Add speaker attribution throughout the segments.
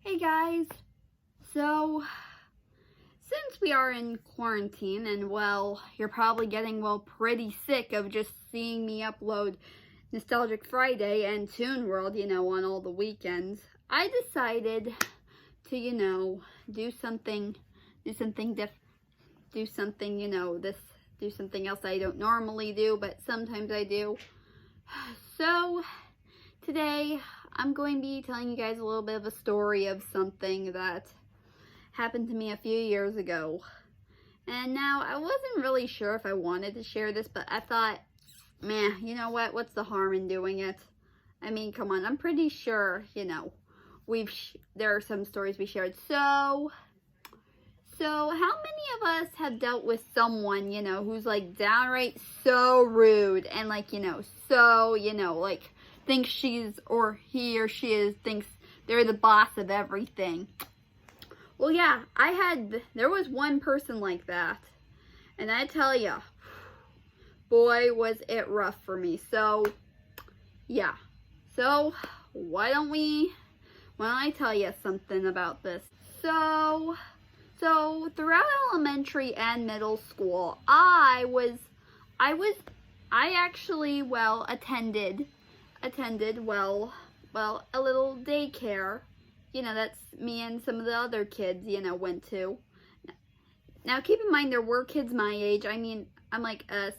Speaker 1: Hey guys, so since we are in quarantine and you're probably getting pretty sick of just seeing me upload Nostalgic Friday and Toon World, on all the weekends, I decided to, do something else I don't normally do, but sometimes I do. So today I'm going to be telling you guys a little bit of a story of something that happened to me a few years ago. And now I wasn't really sure if I wanted to share this, but I thought, man, you know what? What's the harm in doing it? I mean, come on. I'm pretty sure, there are some stories we shared. So how many of us have dealt with someone, who's like downright so rude and thinks she's, or he or she is, thinks they're the boss of everything? Well, yeah, there was one person like that. And I tell ya, boy, was it rough for me. So, yeah. So, why don't I tell you something about this? So throughout elementary and middle school, I actually, attended a little daycare, that's me and some of the other kids, went to. Now, keep in mind, there were kids my age. I mean, I'm like, a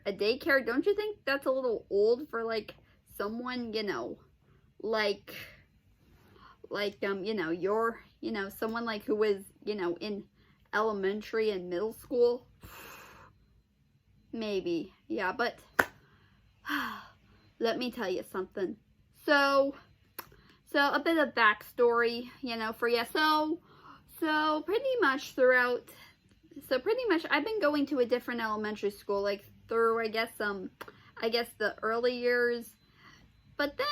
Speaker 1: daycare, don't you think that's a little old for, someone, someone, who was, in elementary and middle school? Maybe, yeah, but let me tell you something. So a bit of backstory, for you. So pretty much I've been going to a different elementary school, through, I guess the early years. But then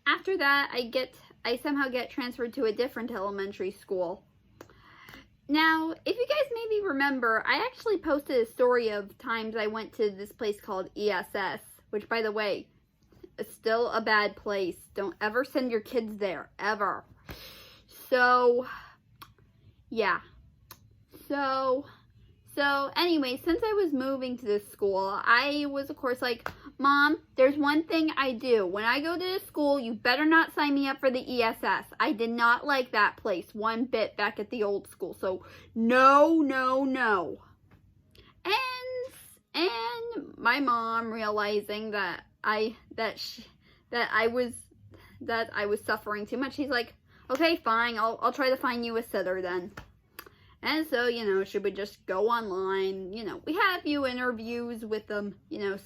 Speaker 1: after that, I somehow get transferred to a different elementary school. Now, if you guys maybe remember, I actually posted a story of times I went to this place called ESS, which, by the way, is still a bad place. Don't ever send your kids there, ever. So, yeah. So anyway, since I was moving to this school, I was, of course, like, Mom, there's one thing I do. When I go to this school, you better not sign me up for the ESS. I did not like that place one bit back at the old school. So, no. And my mom, realizing that I was suffering too much, she's like, okay, fine, I'll try to find you a sitter then. And so, she would just go online, we had a few interviews with them,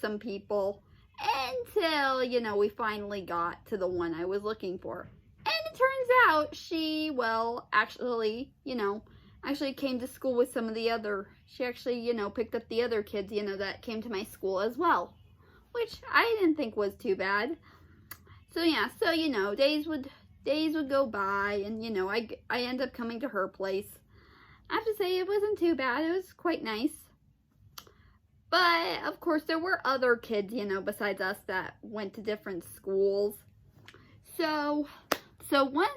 Speaker 1: some people, until, we finally got to the one I was looking for. And it turns out she, actually came to school with some of the other, she actually, picked up the other kids, that came to my school as well, which I didn't think was too bad. So, yeah, days would go by, and, I end up coming to her place. I have to say, it wasn't too bad. It was quite nice. But, of course, there were other kids, besides us that went to different schools. So there were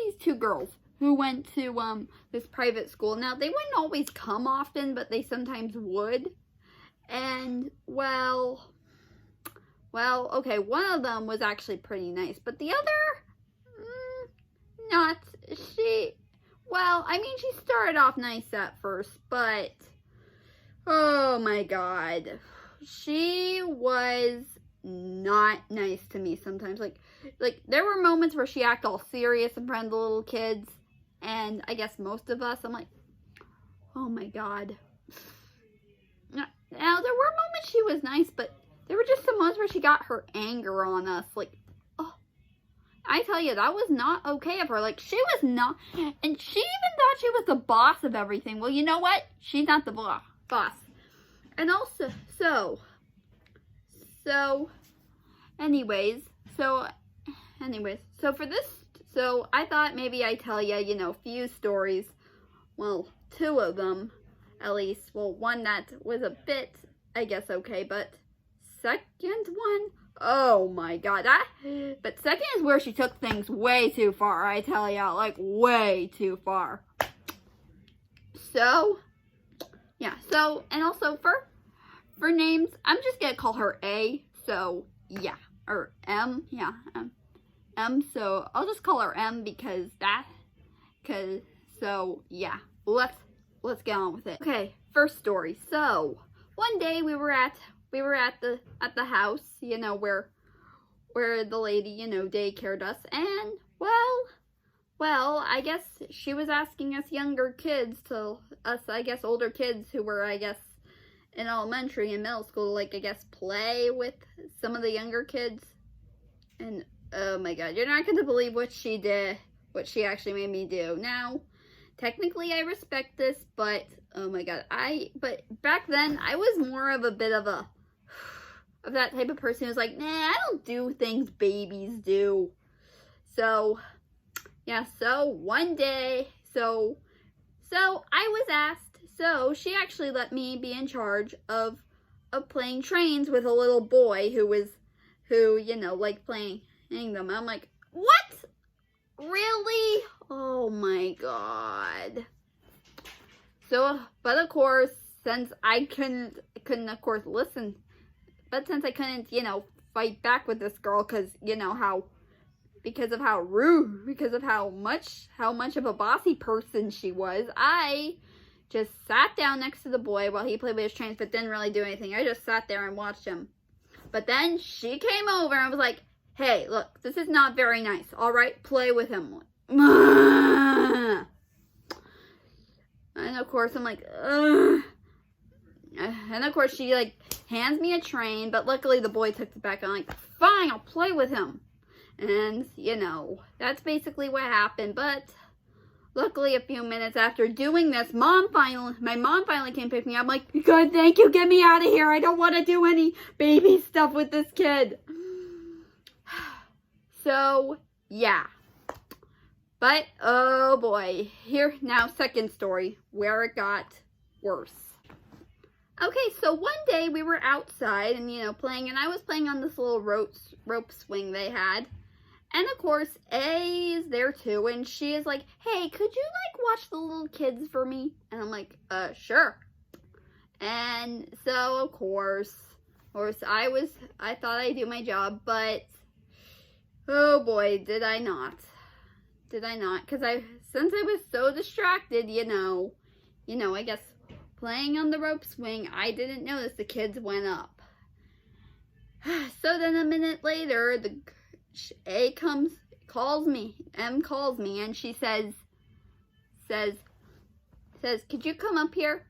Speaker 1: these two girls who went to, this private school. Now, they wouldn't always come often, but they sometimes would. And, okay, one of them was actually pretty nice, but the other, not. She started off nice at first, but, oh my God, she was not nice to me sometimes. Like, there were moments where she acted all serious in front of the little kids, and I guess most of us, I'm like, oh my God. Now, there were moments she was nice, but there were just some moments where she got her anger on us, I tell you, that was not okay of her. She was not, and she even thought she was the boss of everything. Well, you know what? She's not the boss. And also, so I thought maybe I'd tell you, a few stories. Well, two of them, at least. Well, one that was a bit, I guess, okay, but second one, Oh my god, but second is where she took things way too far, I tell ya, like way too far. So, yeah, so, and also for names, I'm just gonna call her A, so, yeah, or M, yeah, M, so I'll just call her M so, yeah, let's get on with it. Okay, first story. So, one day we were at the house, you know, where the lady, you know, daycared us, and well, I guess she was asking us older kids who were, I guess, in elementary and middle school, like, I guess, play with some of the younger kids. And, oh my god, you're not gonna believe what she did, what she actually made me do. Now, technically, I respect this, but, oh my god, but back then, I was more of a bit of that type of person who's like, nah, I don't do things babies do. So, yeah, so one day, so I was asked, so she actually let me be in charge of playing trains with a little boy who, you know, like playing them. I'm like, what? Really? Oh my god. So, but of course, since I couldn't of course listen, but since I couldn't, you know, fight back with this girl, because of how rude, because of how much of a bossy person she was, I just sat down next to the boy while he played with his trains, but didn't really do anything. I just sat there and watched him. But then she came over and was like, hey, look, this is not very nice. All right, play with him. And of course, I'm like, ugh. And of course, she, like, hands me a train, but luckily the boy took it back. I'm like, fine, I'll play with him. And, you know, that's basically what happened. But luckily, a few minutes after doing this, my mom finally came pick me up. I'm like, God, thank you, get me out of here. I don't want to do any baby stuff with this kid. So, yeah. But, oh boy. Here, now, second story, where it got worse. Okay, so one day we were outside and, you know, playing, and I was playing on this little rope swing they had. And of course, A is there too, and she is like, hey, could you, like, watch the little kids for me? And I'm like, sure. And so, of course, I thought I'd do my job, but, oh boy, did I not. Because since I was so distracted, you know, I guess, playing on the rope swing, I didn't notice the kids went up. So then a minute later, M calls me, and she says, could you come up here?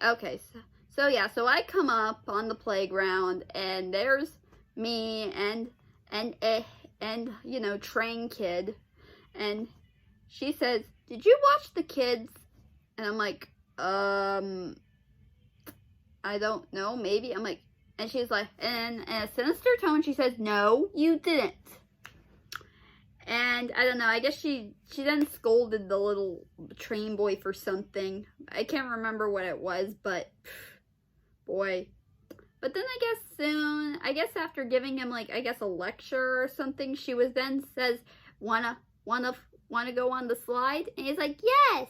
Speaker 1: Okay, so yeah, so I come up on the playground, and there's me and you know, train kid, and she says, did you watch the kids? And I'm like, I don't know, maybe. I'm like, and she's like, and in a sinister tone, she says, no, you didn't. And I don't know, I guess she then scolded the little train boy for something. I can't remember what it was, but boy. But then I guess after giving him, like, I guess a lecture or something, she was then says, wanna go on the slide? And he's like, yes.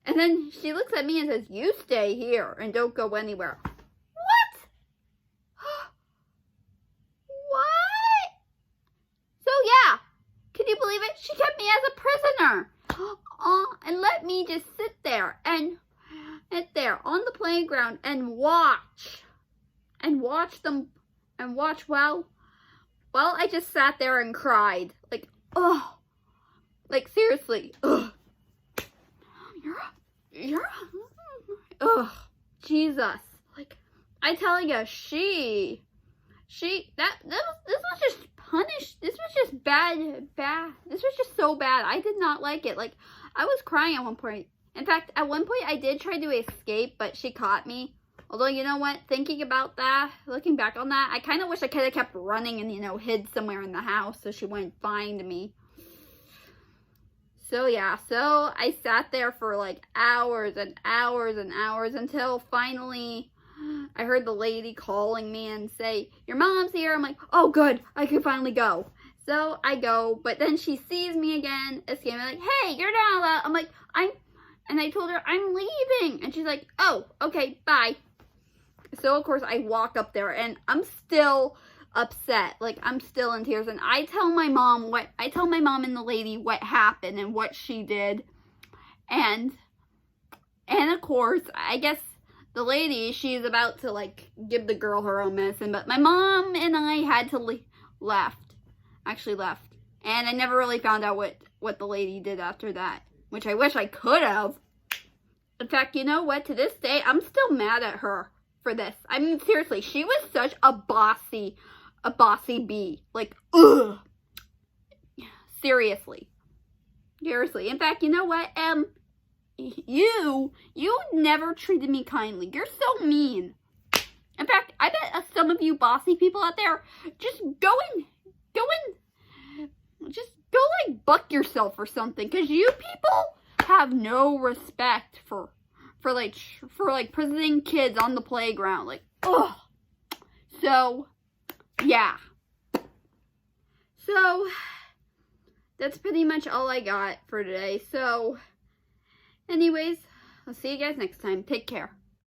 Speaker 1: And then she looks at me and says, you stay here and don't go anywhere. What? What? So yeah, can you believe it? She kept me as a prisoner. And let me just sit there on the playground and watch while I just sat there and cried. Like, oh, like seriously, ugh. Ugh, Jesus. Like, I tell you, this was just punished. This was just bad. This was just so bad. I did not like it. Like, I was crying at one point. In fact, at one point, I did try to escape, but she caught me. Although, you know what? Thinking about that, looking back on that, I kind of wish I could have kept running and, you know, hid somewhere in the house so she wouldn't find me. So, yeah. So, I sat there for, like, hours and hours and hours until finally I heard the lady calling me and say, your mom's here. I'm like, oh good, I can finally go. So I go, but then she sees me again, escaping, like, hey, you're not allowed. I'm like, and I told her, I'm leaving. And she's like, oh, okay, bye. So of course I walk up there and I'm still upset. Like, I'm still in tears. And I tell my mom and the lady what happened and what she did. And of course, I guess the lady, she's about to, like, give the girl her own medicine. But my mom and I had to left. And I never really found out what the lady did after that. Which I wish I could have. In fact, you know what? To this day, I'm still mad at her for this. I mean, seriously, she was such a bossy bee. Like, ugh. Seriously. In fact, you know what? You never treated me kindly. You're so mean. In fact, I bet some of you bossy people out there just go like buck yourself or something, because you people have no respect for presenting kids on the playground. Like, ugh. So, yeah. So, that's pretty much all I got for today. So, anyways, I'll see you guys next time. Take care.